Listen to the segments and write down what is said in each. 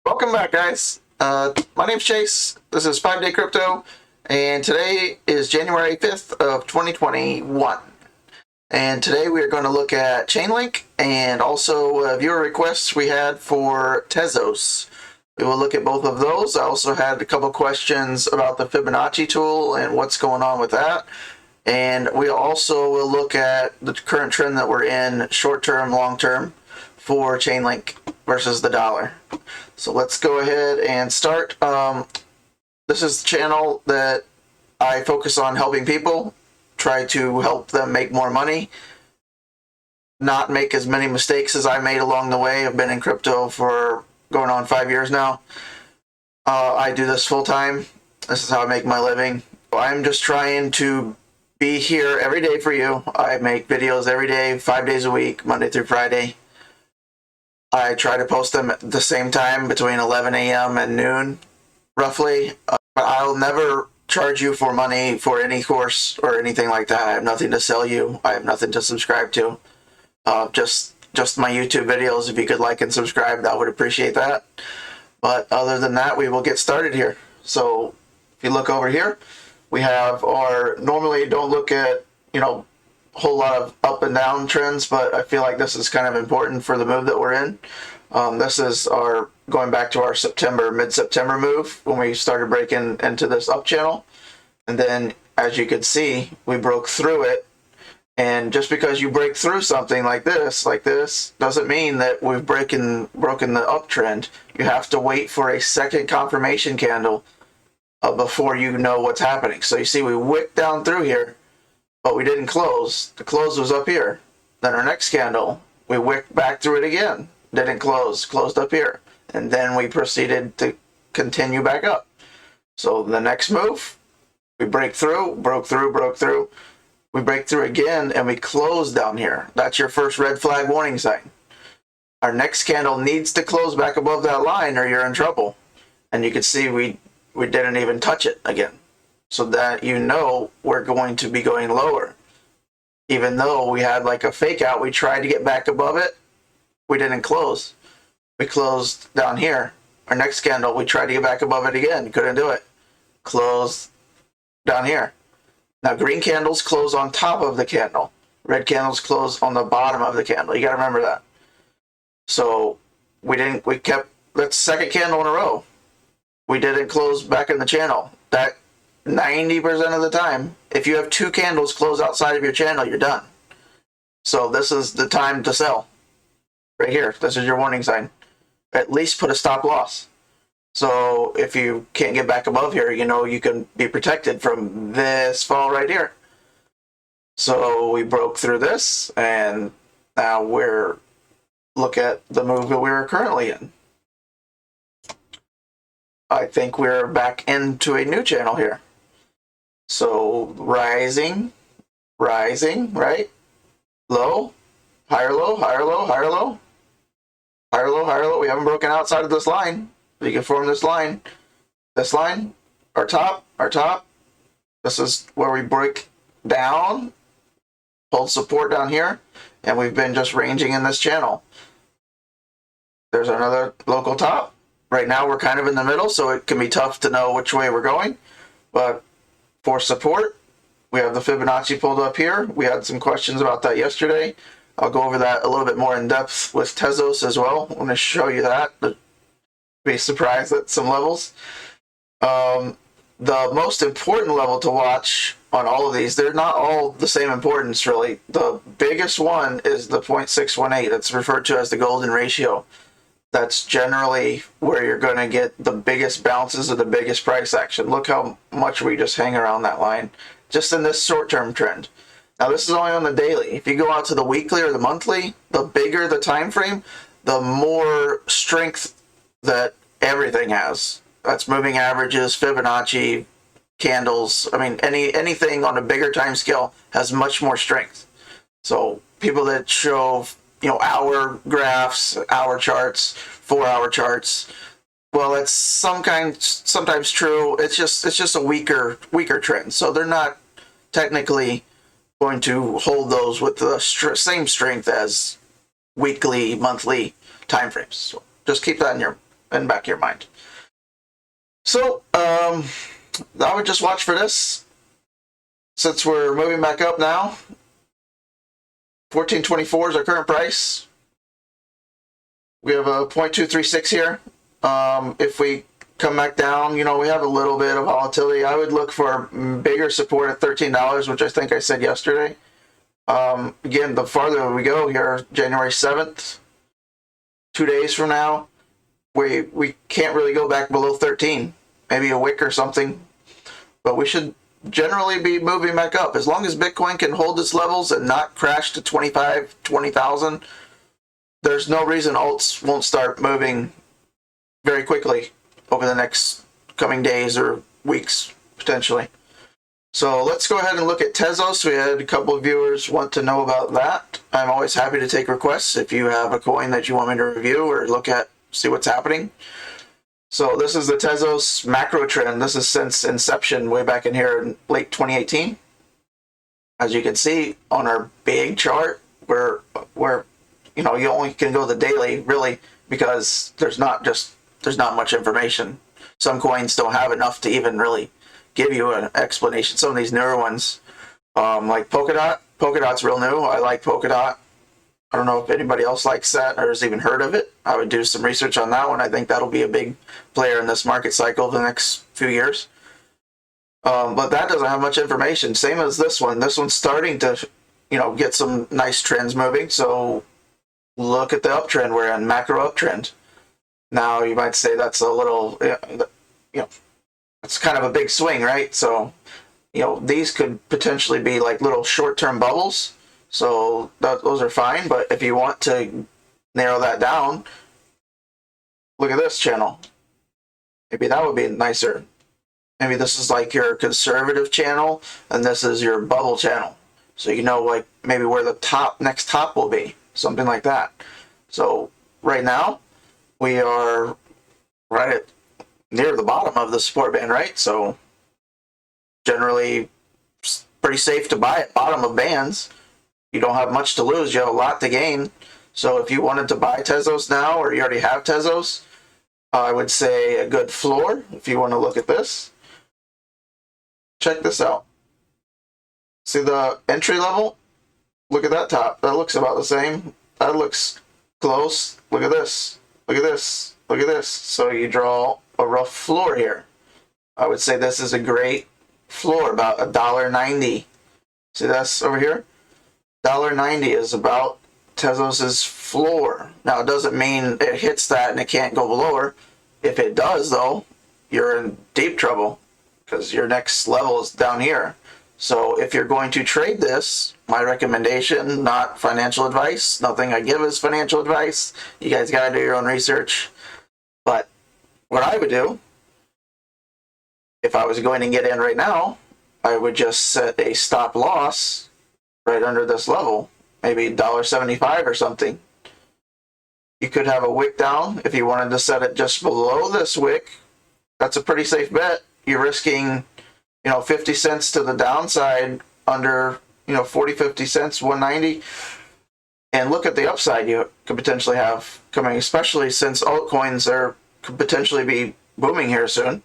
Welcome back, guys. My name's Chase. This is 5-Day Crypto, and today is January 5th of 2021. And today we are going to look at Chainlink and also viewer requests we had for Tezos. We will look at both of those. I also had a couple questions about the Fibonacci tool and what's going on with that. And we also will look at the current trend that we're in, short-term, long-term, for Chainlink versus the dollar. So let's go ahead and start. This is the channel that I focus on helping people, try to help them make more money, not make as many mistakes as I made along the way. I've been in crypto for going on 5 years now. I do this full time. This is how I make my living. I'm just trying to be here every day for you. I make videos every day, 5 days a week, Monday through Friday. I try to post them at the same time, between 11 a.m. and noon, roughly. But I'll never charge you for money for any course or anything like that. I have nothing to sell you. I have nothing to subscribe to. Just my YouTube videos. If you could like and subscribe, I would appreciate that. But other than that, we will get started here. So if you look over here, we have our, normally don't look at, a whole lot of up and down trends, but I feel like this is kind of important for the move that we're in. This is our, going back to our mid-September move when we started breaking into this up channel. And then as you can see, we broke through it. And just because you break through something like this, doesn't mean that we've broken the uptrend. You have to wait for a second confirmation candle before you know what's happening. So you see we wicked down through here, but we didn't close. The close was up here. Then our next candle, we wicked back through it again. Didn't close, closed up here. And then we proceeded to continue back up. So the next move, we break through, broke through, broke through. We break through again and we close down here. That's your first red flag warning sign. Our next candle needs to close back above that line or you're in trouble. And you can see we didn't even touch it again. So that we're going to be going lower. Even though we had like a fake out, we tried to get back above it. We didn't close. We closed down here. Our next candle, we tried to get back above it again. Couldn't do it. Closed down here. Now green candles close on top of the candle. Red candles close on the bottom of the candle. You got to remember that. So we kept, that's second candle in a row. We didn't close back in the channel. That 90% of the time, if you have two candles close outside of your channel, you're done. So this is the time to sell. Right here, this is your warning sign. At least put a stop loss. So if you can't get back above here, you can be protected from this fall right here. So we broke through this, and now look at the move that we were currently in. I think we're back into a new channel here. So rising, right? Low, higher low, higher low, higher low. Higher low, higher low. We haven't broken outside of this line. We can form this line, our top. This is where we break down, hold support down here, and we've been just ranging in this channel. There's another local top. Right now we're kind of in the middle, so it can be tough to know which way we're going. But for support, we have the Fibonacci pulled up here. We had some questions about that yesterday. I'll go over that a little bit more in depth with Tezos as well. I'm going to show you that. Be surprised at some levels. The most important level to watch on all of these, they're not all the same importance really. The biggest one is the 0.618. It's referred to as the golden ratio. That's generally where you're going to get the biggest bounces or the biggest price action. Look how much we just hang around that line, just in this short-term trend. Now this is only on the daily. If you go out to the weekly or the monthly, the bigger the time frame, the more strength that everything has. That's moving averages, Fibonacci, candles. I mean, anything on a bigger time scale has much more strength. So people that show hour graphs, hour charts, 4-hour charts, well, it's sometimes true. It's just a weaker trend. So they're not technically going to hold those with the same strength as weekly, monthly time frames. So just keep that in the back of your mind. So I would just watch for this. Since we're moving back up now, 1424 is our current price. We have a 0.236 here. If we come back down, we have a little bit of volatility. I would look for bigger support at $13, which I think I said yesterday. Again, the farther we go here, January 7th, 2 days from now, we can't really go back below 13. Maybe a wick or something. But we should generally be moving back up. As long as Bitcoin can hold its levels and not crash to 20,000, there's no reason alts won't start moving very quickly over the next coming days or weeks, potentially. So let's go ahead and look at Tezos. We had a couple of viewers want to know about that. I'm always happy to take requests if you have a coin that you want me to review or look at, see what's happening. So this is the Tezos macro trend. This is since inception way back in here in late 2018. As you can see on our big chart, where you only can go the daily really because there's not much information. Some coins don't have enough to even really give you an explanation. Some of these newer ones, like Polkadot. Polkadot's real new. I like Polkadot. I don't know if anybody else likes that or has even heard of it. I would do some research on that one. I think that'll be a big player in this market cycle the next few years. But that doesn't have much information. Same as this one. This one's starting to, get some nice trends moving. So look at the uptrend we're in, macro uptrend. Now you might say that's a little, it's kind of a big swing, right? So, these could potentially be like little short-term bubbles. So those are fine, but if you want to narrow that down, look at this channel. Maybe that would be nicer. Maybe this is like your conservative channel, and this is your bubble channel. So like maybe where the next top will be, something like that. So right now, we are right near the bottom of the support band, right? So generally, pretty safe to buy at bottom of bands. You don't have much to lose. You have a lot to gain. So if you wanted to buy Tezos now, or you already have Tezos, I would say a good floor. If you want to look at this, check this out. See the entry level? Look at that top. That looks about the same. That looks close. Look at this. Look at this. Look at this. So you draw a rough floor here. I would say this is a great floor, about $1.90. See that's over here? $1.90 is about Tezos's floor. Now, it doesn't mean it hits that and it can't go lower. If it does, though, you're in deep trouble because your next level is down here. So if you're going to trade this, my recommendation, not financial advice, nothing I give is financial advice. You guys got to do your own research. But what I would do, if I was going to get in right now, I would just set a stop loss right under this level, maybe $1.75 or something. You could have a wick down if you wanted to set it just below this wick. That's a pretty safe bet. You're risking, 50 cents to the downside under, 40, 50 cents, 190. And look at the upside you could potentially have coming, especially since altcoins could potentially be booming here soon.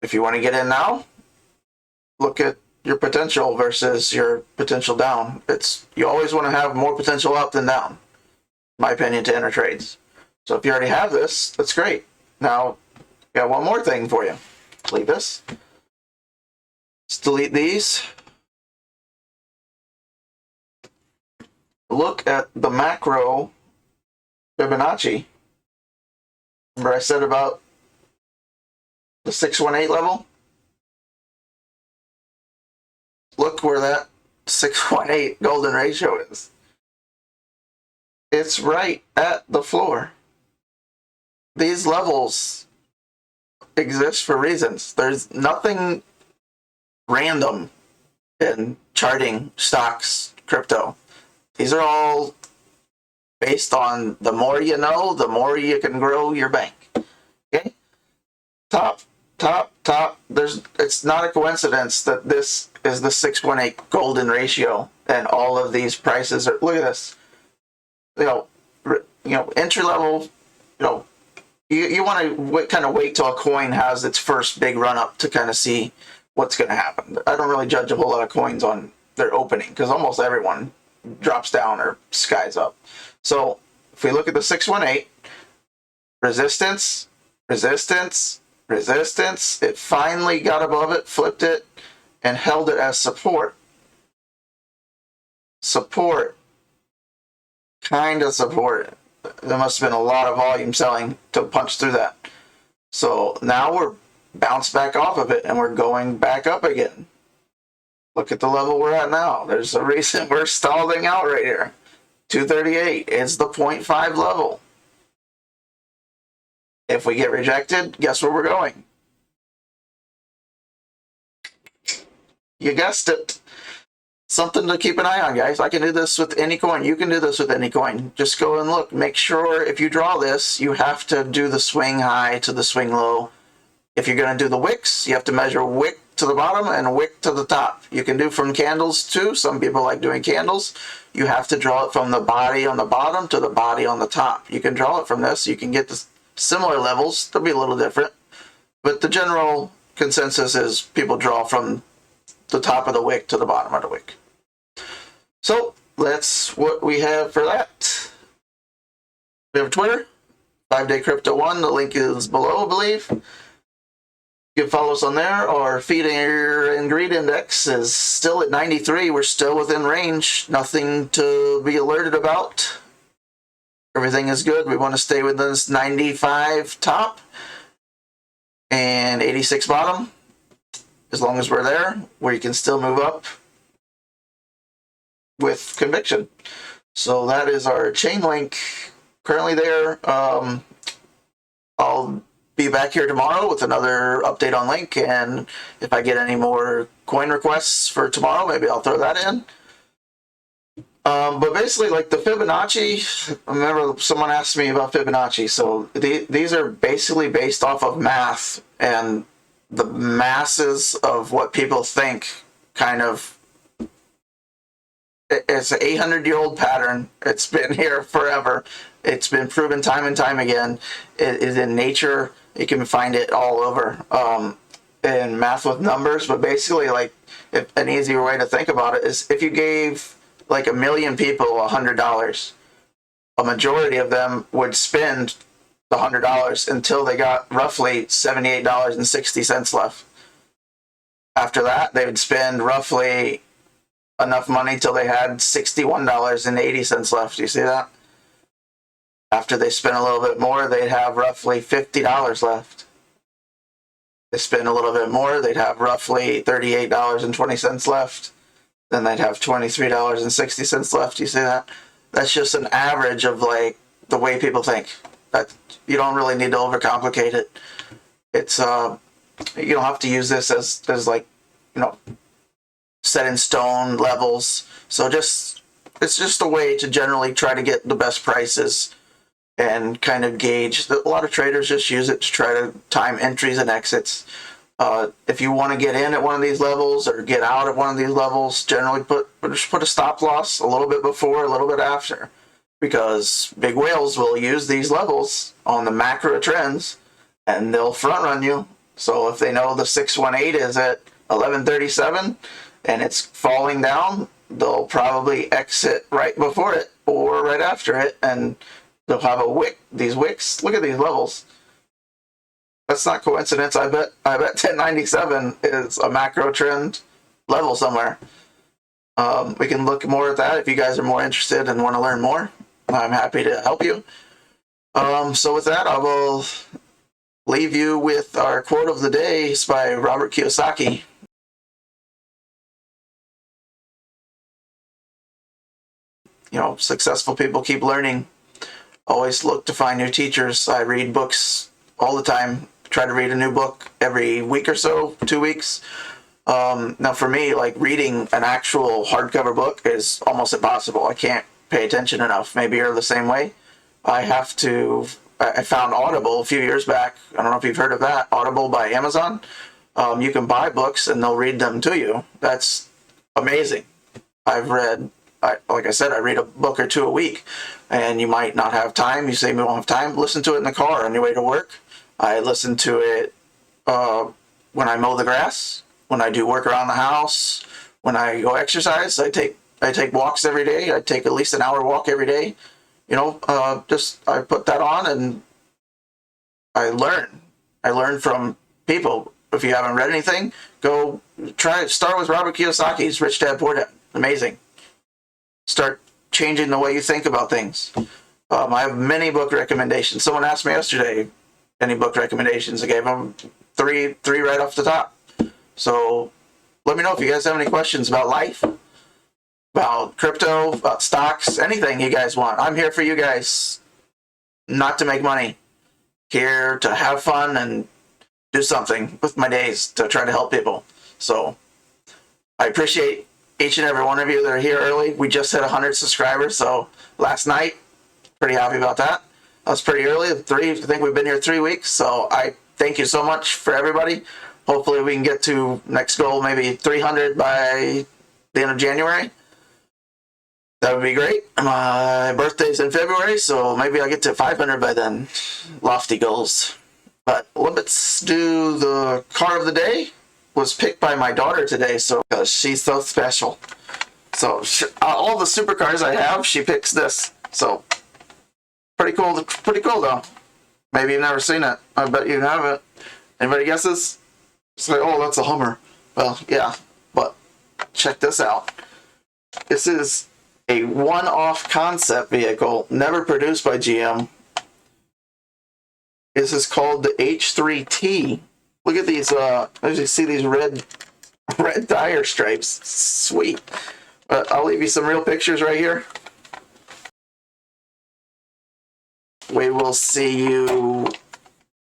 If you want to get in now, look at your potential versus your potential down. You always want to have more potential up than down, in my opinion, to enter trades. So if you already have this, that's great. Now, I got one more thing for you. Delete this. Let's delete these. Look at the macro Fibonacci. Remember I said about the 618 level? Look where that 618 golden ratio is. It's right at the floor. These levels exist for reasons. There's nothing random in charting stocks, crypto. These are all based on the more you know, the more you can grow your bank. Okay? Top. It's not a coincidence that this is the 618 golden ratio and all of these prices are, look at this. entry level, you want to kind of wait till a coin has its first big run up to kind of see what's going to happen. I don't really judge a whole lot of coins on their opening because almost everyone drops down or skies up. So if we look at the 618, resistance, resistance, resistance, it finally got above it, flipped it, and held it as support. Support. Kind of support. There must have been a lot of volume selling to punch through that. So now we're bounced back off of it and we're going back up again. Look at the level we're at now. There's a reason we're stalling out right here. 238 is the 0.5 level. If we get rejected, guess where we're going? You guessed it. Something to keep an eye on, guys. I can do this with any coin. You can do this with any coin. Just go and look. Make sure if you draw this, you have to do the swing high to the swing low. If you're going to do the wicks, you have to measure wick to the bottom and wick to the top. You can do from candles too. Some people like doing candles. You have to draw it from the body on the bottom to the body on the top. You can draw it from this. You can get the similar levels. They'll be a little different. But the general consensus is people draw from the top of the wick to the bottom of the wick. So that's what we have for that. We have Twitter, 5-Day Crypto 1. The link is below, I believe. You can follow us on there. Our fear and greed index is still at 93. We're still within range. Nothing to be alerted about. Everything is good. We want to stay within this 95 top and 86 bottom. As long as we're there, where you can still move up with conviction. So that is our Chainlink currently there. I'll be back here tomorrow with another update on Link, and if I get any more coin requests for tomorrow, maybe I'll throw that in. But basically, like the Fibonacci, I remember someone asked me about Fibonacci. So these are basically based off of math, and the masses of what people think kind of, it's an 800-year-old pattern. It's been here forever. It's been proven time and time again. It is in nature. You can find it all over. In math with numbers, but basically, like, an easier way to think about it is if you gave like 1 million people $100, a majority of them would spend the $100 until they got roughly $78.60 left. After that, they would spend roughly enough money till they had $61.80 left. You see that? After they spend a little bit more, they'd have roughly $50 left. They spend a little bit more, they'd have roughly $38.20 left. Then they'd have $23.60 left. You see that? That's just an average of like the way people think. That you don't really need to overcomplicate it. It's you don't have to use this as like, set in stone levels. So it's just a way to generally try to get the best prices and kind of gauge. A lot of traders just use it to try to time entries and exits. If you want to get in at one of these levels or get out at one of these levels, generally just put a stop loss a little bit before, a little bit after, because big whales will use these levels on the macro trends and they'll front run you. So if they know the 618 is at 1137 and it's falling down, they'll probably exit right before it or right after it, and they'll have a wick. These wicks, look at these levels. That's not coincidence. I bet 1097 is a macro trend level somewhere. We can look more at that if you guys are more interested and want to learn more. I'm happy to help you. So with that, I will leave you with our quote of the day. It's by Robert Kiyosaki. Successful people keep learning. Always look to find new teachers. I read books all the time. Try to read a new book every week or so, 2 weeks. Now for me, like, reading an actual hardcover book is almost impossible. I can't pay attention enough. Maybe you're the same way. I found Audible a few years back. I don't know if you've heard of that. Audible by Amazon. You can buy books and they'll read them to you. That's amazing. I've read like I said, I read a book or two a week, and you might not have time. You say we don't have time. Listen to it in the car on your way to work. I listen to it when I mow the grass, when I do work around the house, when I go exercise. I take walks every day. I take at least an hour walk every day. You know, just I put that on and I learn. I learn from people. If you haven't read anything, go start with Robert Kiyosaki's Rich Dad Poor Dad. Amazing. Start changing the way you think about things. I have many book recommendations. Someone asked me yesterday, any book recommendations? I gave them three right off the top. So let me know if you guys have any questions about life, about crypto, about stocks, anything you guys want. I'm here for you guys, not to make money. Here to have fun and do something with my days to try to help people. So I appreciate each and every one of you that are here early. We just hit 100 subscribers, so last night, pretty happy about that. That was pretty early. I think we've been here 3 weeks, so I thank you so much for everybody. Hopefully we can get to next goal, maybe 300 by the end of January. That would be great. My birthday's in February, so maybe I'll get to 500 by then. Lofty goals. But let's do the car of the day. Was picked by my daughter today, so she's so special. So all the supercars I have, she picks this. So pretty cool. Pretty cool though. Maybe you've never seen it. I bet you haven't. Anybody guesses? Say, oh, that's a Hummer. Well, yeah, but check this out. This is a one-off concept vehicle, never produced by GM. This is called the H3T. Look at these, as you see these red tire stripes. Sweet. I'll leave you some real pictures right here. We will see you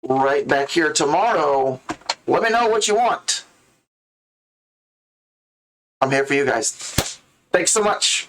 right back here tomorrow. Let me know what you want. I'm here for you guys. Thanks so much.